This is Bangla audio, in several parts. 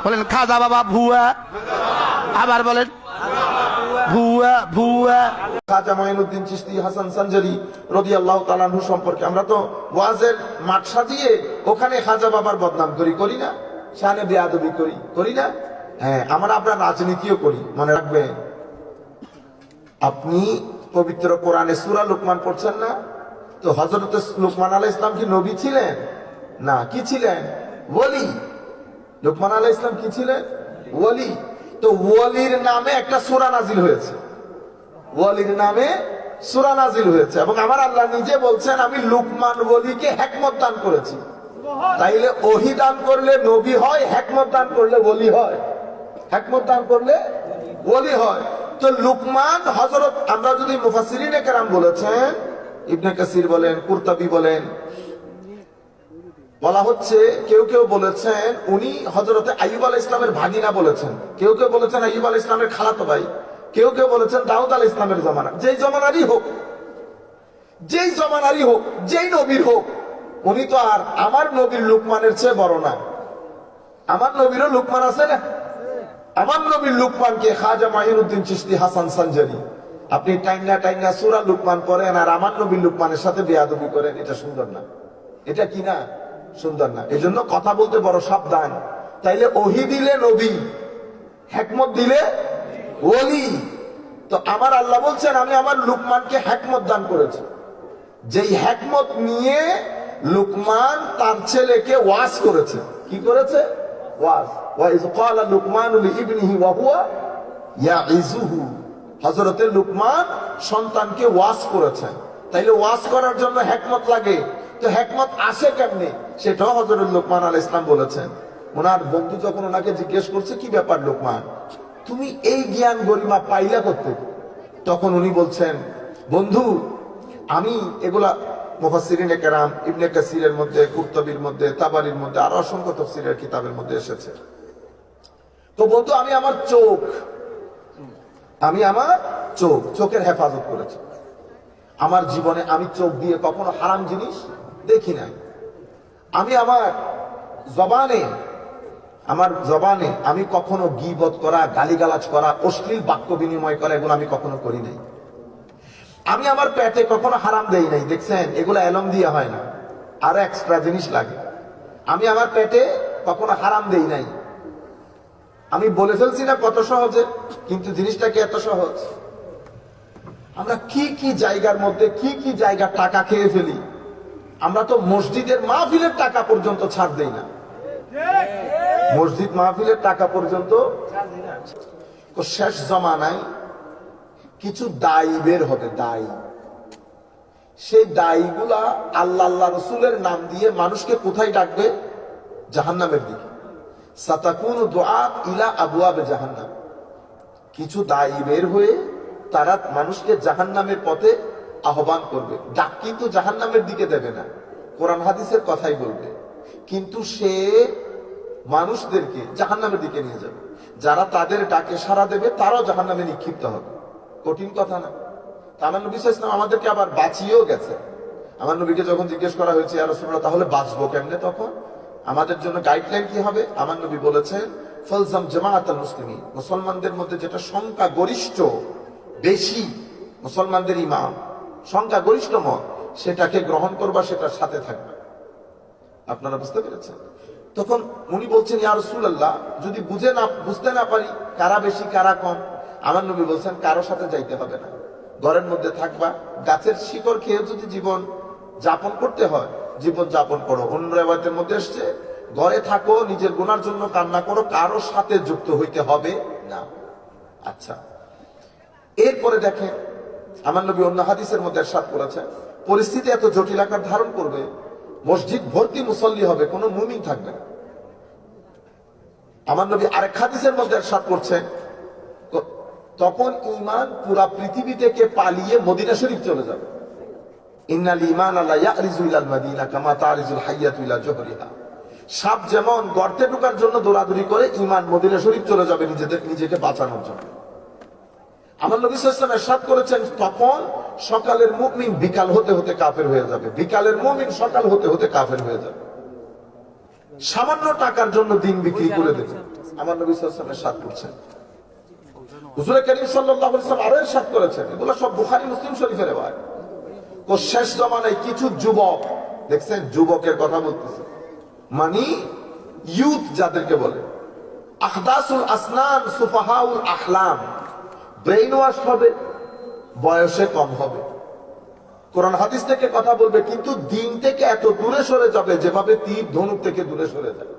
বলেন খাজা বাবা ভুয়া, আবার বলেন ভুয়া ভুয়া। খাজা মঈনুদ্দিন চিশতি হাসান সানজারি রাদিয়াল্লাহু তাআলা আনহু সম্পর্কে আমরা তো ওয়াজের মাঠ সাজিয়ে ওখানে খাজা বাবার বদনাম করি না, শানে বেয়াদবি করি না। হ্যাঁ, আমরা আপনার রাজনীতিও করি। মনে রাখবেন, আপনি পবিত্র কোরআনে সূরা লুকমান পড়ছেন না? তো হযরত লুকমান আলাইহিস সালাম কি নবী ছিলেন? না, কি ছিলেন? ওলি। লুকমান আলাইহিস সালাম কি ছিলেন? ওলি। তো ওলির নামে একটা সূরা নাজিল হয়েছে, ওলির নামে সূরা নাজিল হয়েছে, এবং আমার আল্লাহ নিজে বলছেন আমি লুকমান ওলিকে হিকমত দান করেছি। তাইলে ওহী দান করলে নবী হয়, হিকমত দান করলে ওলি হয়, হিকমত দান করলে ওলি হয়। তো লুকমান হযরত, আমরা যদি মুফাসসিরিনে কেরাম বলেছেন, ইবনে কাসির বলেন, কুরতুবী বলেন, বলা হচ্ছে কেউ বলেছেন উনি হযরতে আইয়ুব আলাইহিস সালামের ভাগিনা বলেছেন, কেউ বলেছেন আইয়ুব আলাইহিস সালামের খালাতো ভাই, কেউ বলেছেন দাউদ আলাইহিস সালামের জামানা। যেই জামানারই হোক, যেই নবীর হোক, উনি তো আর আমার নবীর লুকমানের চেয়ে বড় না। আমার নবীরও লুকমান আছে না? আমার নবীর লুকমানকে খাজা মঈনুদ্দিন চিশতি হাসান সানজারি আপনি টাইনা সূরা লুকমান পড়েন আর আমার নবীর লুকমানের সাথে বেয়াদবি করেন, এটা সুন্দর না। এটা কি না? সুন্দর না। এজন্য কথা বলতে বড় সাবধান। তাইলে ওহী দিলে নবী, হিকমত দিলে ওলি। তো আমার আল্লাহ বলছেন আমি আমার লুকমানকে হিকমত দান করেছি। যেই হিকমত নিয়ে লুকমান তার ছেলেকে ওয়াজ করেছে। কি করেছে? ওয়াজ। ওয়া ইয ক্বালা লুকমানু লিইবনিহি ওয়া হুয়া ইয়াইযুহু। হযরতে লুকমান সন্তানকে ওয়াজ করেছেন। তাইলে ওয়াজ করার জন্য হিকমত লাগে। তো হিকমত আসে কেমনে, সেটাও হযরত লুকমান আলাইহিস সালাম বলেছেন। ওনার বন্ধু যখন ওনাকে জিজ্ঞেস করছে কি ব্যাপার লুকমান, তুমি এই জ্ঞান গরিমা পাইলা করতে, তখন উনি বলছেন বন্ধু আমি এগুলা মুফাসসিরিনে কেরাম ইবনে কাসিরের মধ্যে, কুরতুবীর মধ্যে, তাবারির মধ্যে, আর অসংখ্য তাফসীরের কিতাবের মধ্যে এসেছে। তো বন্ধু আমি আমার চোখের হেফাজত করেছি। আমার জীবনে আমি চোখ দিয়ে কখনো হারাম জিনিস দেখি নাই। আমি আমার জবানে আমি কখনো গীবত করা, গালিগালাজ করা, অশ্লীল বাক্য বিনিময় করা, এগুলো আমি কখনো করি নাই। আমি আমার পেটে কখনো হারাম দেই নাই। দেখছেন, এগুলো এলম দিয়ে হয় না, আর এক্সট্রা জিনিস লাগে। আমি আমার পেটে কখনো হারাম দেই নাই। আমি বলে ফেলছি না কত সহজে, কিন্তু জিনিসটা কি এত সহজ? আমরা কি জায়গার মধ্যে কি জায়গা টাকা খেয়ে ফেলি। আমরা তো মসজিদের মাহফিলের টাকা পর্যন্ত ছাড় দেই না। মসজিদ মাহফিলের টাকা পর্যন্ত। তো শেষ জমানায় কিছু দায়ী বের হবে, দায়ী। সেই দায়ীগুলা আল্লাহ রাসূলের নাম দিয়ে মানুষকে কোথায় ডাকবে? জাহান্নামের দিকে। সাতাকুনু দুআত ইলা আবওয়াবে জাহান্নাম। কিছু দায়ী বের হয়ে তারা মানুষকে জাহান্নামের পথে আহ্বান করবে। ডাক কিন্তু জাহান্নামের দিকে দেবে না, কোরআন হাদিসের কথাই বলবে, কিন্তু সে মানুষদেরকে জাহান্নামের দিকে নিয়ে যাবে। যারা তাদের ডাকে সাড়া দেবে তারাও জাহান্নামে নিক্ষিপ্ত হবে। কঠিন কথা না? আমার নবী সাল্লাল্লাহু আলাইহি ওয়াসাল্লাম আমাদেরকে আবার বাঁচিয়েও গেছে। আমার নবীকে যখন জিজ্ঞেস করা হয়েছে ইয়া রাসূলুল্লাহ তাহলে বাঁচবো কেমনে, তখন আমাদের জন্য গাইডলাইন কি হবে? আমার নবী বলেছেন ফালজাম জামাআতুল মুসলিমিন, মুসলমানদের মধ্যে যেটা সংখ্যা গরিষ্ঠ, বেশি মুসলমানদের ইমাম, সংখ্যা গরিষ্ঠ মত, সেটাকে গ্রহণ করবা, সেটার সাথে থাকবে। আপনারা বুঝতে পেরেছেন? তখন উনি বলছেন ইয়া রাসূলুল্লাহ যদি বুঝতে না পারি কারা বেশি কারা কম, আমার নবী বলছেন কারো সাথে যাইতে হবে না, ঘরের মধ্যে থাকবা, গাছের শিকড় খেয়ে যদি জীবন যাপন করতে হয় জীবন যাপন করো। অন্য রিওয়ায়াতের মধ্যে এসেছে ঘরে থাকো, নিজের গুনার জন্য কান্না করো, কারো সাথে যুক্ত হইতে হবে না। আচ্ছা, এরপরে দেখেন আমার নবী অন্য হাদিসের মধ্যে ইরশাদ করেছেন পরিস্থিতি এত জটিল আকার ধারণ করবে, মসজিদ ভর্তি মুসল্লি হবে, কোনো মুমিন থাকবে না। আমার নবী আরেক হাদিসের মধ্যে ইরশাদ করছেন তখন ঈমান পুরা পৃথিবী থেকে পালিয়ে মদিনা শরীফ চলে যাবে। ইন্নাল ঈমানা লা ইয়ারিজু ইলাল মাদিনা কামা তারিজুল হাইয়াতু ইলা জুহরিহা। সাপ যেমন গর্তে ঢোকার জন্য দৌড়াদৌড়ি করে, ঈমান মদিনা শরীফ চলে যাবে নিজেকে বাঁচানোর জন্য। আমার নবী সাল্লাল্লাহু আলাইহি ওয়াসাল্লাম ইরশাদ করেছেন তখন সকালের মুমিন বিকাল হতে হতে কাফের হয়ে যাবে, বিকালের মুমিন সকাল হতে হতে কাফের হয়ে যাবে। সামান্য টাকার জন্য দিন বিক্রি করে দেবে। আমার নবী সাল্লাল্লাহু আলাইহি ওয়াসাল্লাম ইরশাদ করছেন, হুজুর কারীম সাল্লাল্লাহু আলাইহি ওয়াসাল্লাম আরো ইরশাদ করেছেন, এগুলো সব বুখারী মুসলিম শরীফের রিওয়ায়াত। ও শেষ জামানায় কিছু যুবক, দেখছেন যুবকের কথা বলতেছে, মানে ইউথ যাদেরকে বলে, আহদাসুল আসনান সুফাহাউল আহলাম, ব্রেইন ওয়াশ হবে, বয়সে কম হবে, কোরআন হাদিস থেকে কথা বলবে, কিন্তু দিন থেকে এত দূরে সরে যাবে যেভাবে তীর ধনুক থেকে দূরে সরে যায়।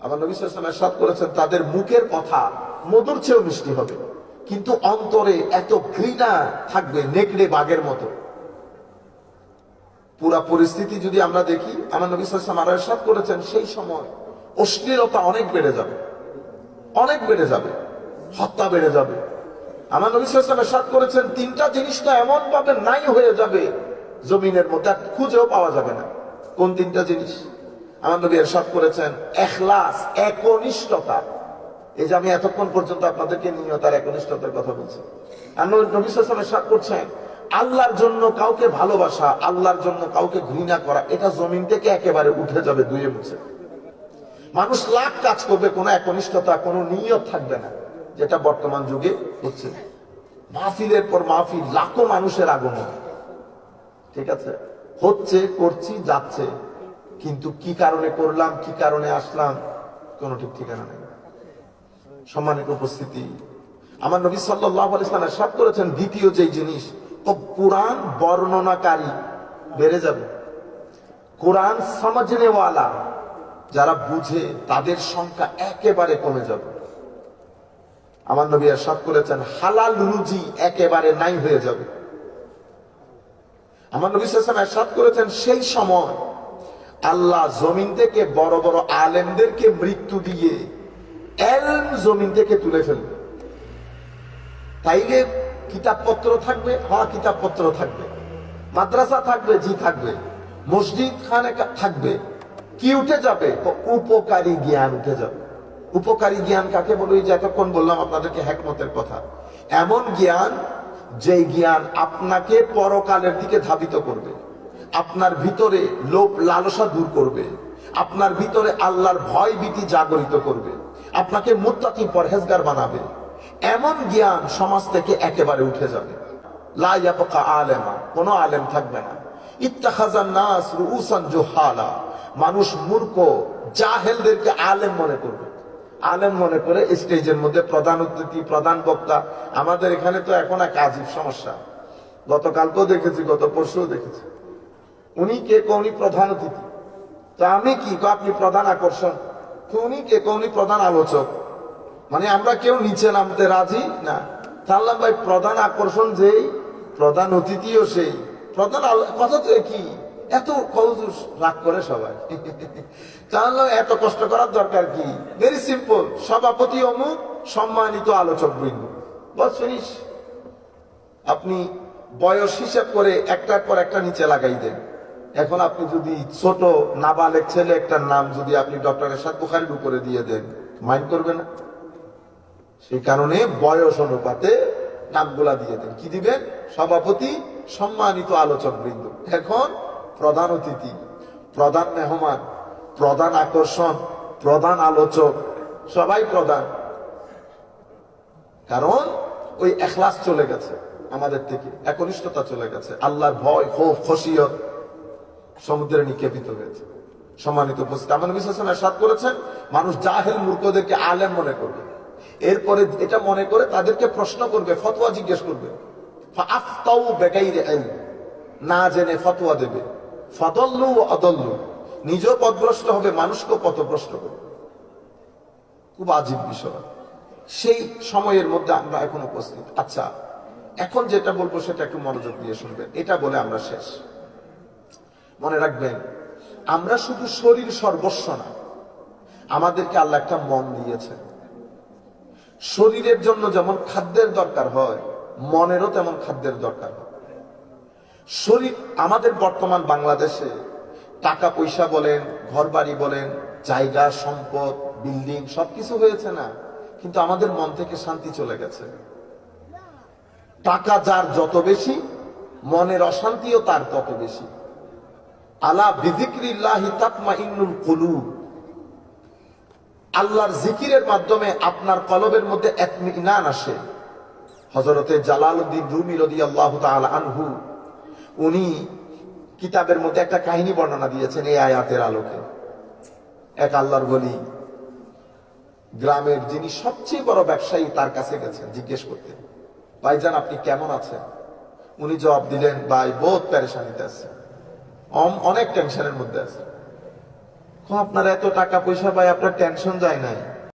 আমার নবী সাল্লাল্লাহু আলাইহি ওয়াসাল্লাম ইরশাদ করেছেন, তাদের মুখের কথা মধুর চেয়েও মিষ্টি হবে, কিন্তু অন্তরে এত ঘৃণা থাকবে নেকড়ে বাঘের মতো। পুরা পরিস্থিতি যদি আমরা দেখি, আমার নবী সাল্লাল্লাহু আলাইহি ওয়াসাল্লাম আরো ইরশাদ করেছেন, সেই সময় অশ্লীলতা অনেক বেড়ে যাবে, অনেক বেড়ে যাবে, হত্যা বেড়ে যাবে। আমার নবী সাল্লাল্লাহু আলাইহি ওয়াসাল্লাম ইরশাদ করেছেন, তিনটা জিনিস তো এমন ভাবে নাই হয়ে যাবে জমিনের মধ্যে, আর খুঁজেও পাওয়া যাবে না। কোন তিনটা জিনিস? আমার নবী ইরশাদ করেছেন, ইখলাস, একনিষ্ঠতা। এই যে আমি এতক্ষণ পর্যন্ত আপনাদেরকে নিয়তার একনিষ্ঠতার কথা বলছি, আর নবী সাল্লাল্লাহু আলাইহি ওয়াসাল্লাম ইরশাদ করছেন, আল্লাহর জন্য কাউকে ভালোবাসা, আল্লাহর জন্য কাউকে ঘৃণা করা, এটা জমিন থেকে একেবারে উঠে যাবে, ধুয়ে মুছে। মানুষ লাখ কাজ করবে, কোনো একনিষ্ঠতা, কোনো নিয়ত থাকবে না, যেটা বর্তমান যুগে হচ্ছে। মাহফিলের পর মাহফিল, লাখো মানুষের আগমন, ঠিক আছে, হচ্ছে, করছি, যাচ্ছে, কিন্তু কি কারণে করলাম, কি কারণে আসলাম, কোনো ঠিক ঠিকানা নেই। সম্মানিত উপস্থিতি, আমার নবী সাল্লাল্লাহু আলাইহি ওয়াসাল্লাম ইরশাদ করেছেন, দ্বিতীয় যে জিনিস, ও কোরআন বর্ণনাকারী বেড়ে যাবে। কোরআন সমঝনেওয়ালা, যারা বুঝে, তাদের সংখ্যা একেবারে কমে যাবে। আমার নবী ইরশাদ করেছেন, হালাল রুজি একেবারে নাই হয়ে যাবে। আমার নবী সাল্লাল্লাহু আলাইহি ওয়াসাল্লাম ইরশাদ করেছেন, সেই সময় আল্লাহ জমিন থেকে বড় বড় আলেমদেরকে মৃত্যু দিয়ে ইলম জমিন থেকে তুলে ফেলবে। তাইলে কিতাবপত্র থাকবে, হ্যাঁ কিতাবপত্র থাকবে, মাদ্রাসা থাকবে, জি থাকবে, মসজিদ খানে থাকবে, কি উঠে যাবে? উপকারী জ্ঞান উঠে যাবে। উপকারী জ্ঞান কাকে বলে? যে এতক্ষণ বললাম আপনাদেরকে হিকমতের কথা, এমন জ্ঞান যে জ্ঞান আপনাকে পরকালের দিকে ধাবিত করবে, আপনার ভিতরে লোভ লালসা দূর করবে, আপনার ভিতরে আল্লাহর ভয় ভীতি জাগরিত করবে, আপনাকে মুত্তাকি পরহেজগার বানাবে। এমন জ্ঞান সমাজ থেকে একেবারে উঠে যাবে। লা ইয়াবকা আলেমা, কোনো আলেম থাকবে না। ইত্তাখাযান নাস রুউসান জুহালা, মানুষ মূর্খ জাহেলদেরকে আলেম মনে করবে, আলেম মনে করে স্টেজের মধ্যে প্রধান অতিথি, প্রধান বক্তা। আমাদের এখানে তো এখন এক আজীব সমস্যা, গতকালকেও দেখেছি, গত পরশুও দেখেছি, উনি কে উনি প্রধান অতিথি, তা আমি কি আপনি প্রধান আকর্ষণ, উনি কে উনি প্রধান আলোচক, মানে আমরা কেউ নিচে নামতে রাজি না। তাহলে ভাই প্রধান আকর্ষণ যেই, প্রধান অতিথিও সেই, প্রধান কথা তো কি, এত রাগ করে সবাই। তাহলে এত কষ্ট করার দরকার কি? ভেরি সিম্পল, সভাপতি অমুক, সম্মানিত আলোচক বৃন্দ, বস ফিনিশ। আপনি বয়স হিসাব করে একটার পর একটা নিচে লাগাই দেন। এখন আপনি যদি ছোট নাবালেক ছেলে একটার নাম যদি আপনি ডক্টর এরশাদ বুখারীর উপরে দিয়ে দেন, মাইন্ড করবে না? সেই কারণে বয়স অনুপাতে নামগুলা দিয়ে দেন। কি দিবেন? সভাপতি, সম্মানিত আলোচক বৃন্দ। এখন প্রধান অতিথি, প্রধান মেহমান, প্রধান আকর্ষণ, প্রধান আলোচক, সবাই প্রধান। কারণ ওই ইখলাস চলে গেছে আমাদের থেকে, একনিষ্ঠতা চলে গেছে, আল্লাহর ভয়, খৌফ, খশিয়ত সমুদ্রে নিক্ষেপিত হয়েছে। সম্মানিত উপস্থিতি, আমার নবী সাল্লাল্লাহু আলাইহি ওয়াসাল্লাম ইরশাদ করেছেন, মানুষ জাহেল মূর্খদেরকে আলেম মনে করবে, এরপরে এটা মনে করে তাদেরকে প্রশ্ন করবে, ফতোয়া জিজ্ঞেস করবে, ফাআফতাউ বিগাইরি ইলম, না জেনে ফতোয়া দেবে, ফাদাল্লু ওয়া আদাল্লু, নিজেও পথভ্রষ্ট হবে, মানুষকেও পথভ্রষ্ট করবে। খুব আজীব বিষয়। সেই সময়ের মধ্যে আমরা এখন উপস্থিত। আচ্ছা, এখন যেটা বলবো সেটা একটু মনোযোগ দিয়ে শুনবেন, এটা বলে আমরা শেষ। মনে রাখবেন, আমরা শুধু শরীর সর্বস্ব না, আমাদেরকে আল্লাহ একটা মন দিয়েছে। শরীরের জন্য যেমন খাদ্যের দরকার হয়, মনেরও তেমন খাদ্যের দরকার হয়। শরীর আমাদের বর্তমান বাংলাদেশে টাকা পয়সা বলেন, ঘর বাড়ি বলেন, জায়গা সম্পদ, বিল্ডিং সবকিছু হয়েছে না, কিন্তু আমাদের মন থেকে শান্তি চলে গেছে। টাকা যার যত বেশি, মনের অশান্তিও তার তত বেশি। আলা বিযিকরিল্লাহি তাতমাইন্নুল কুলুব, আল্লাহর জিকিরের মাধ্যমে আপনার কলবের মধ্যে ইতমিনান আসে। হযরতে জালালউদ্দিন রুমি রাদিয়াল্লাহু তাআলা আনহু উনি কিতাবের মধ্যে একটা কাহিনী বর্ণনা দিয়েছেন এই আয়াতের আলোকে। এক আল্লাহর ওলি গ্রামের যিনি সবচেয়ে বড় ব্যবসায়ী তার কাছে গেছেন জিজ্ঞেস করতে, ভাইজান আপনি কেমন আছেন? উনি জবাব দিলেন, ভাই বহুত পেরেশানিতে আছে, অনেক টেনশনের মধ্যে আছে। আপনার এত টাকা পয়সা ভাই, আপনার টেনশন যায় নাই?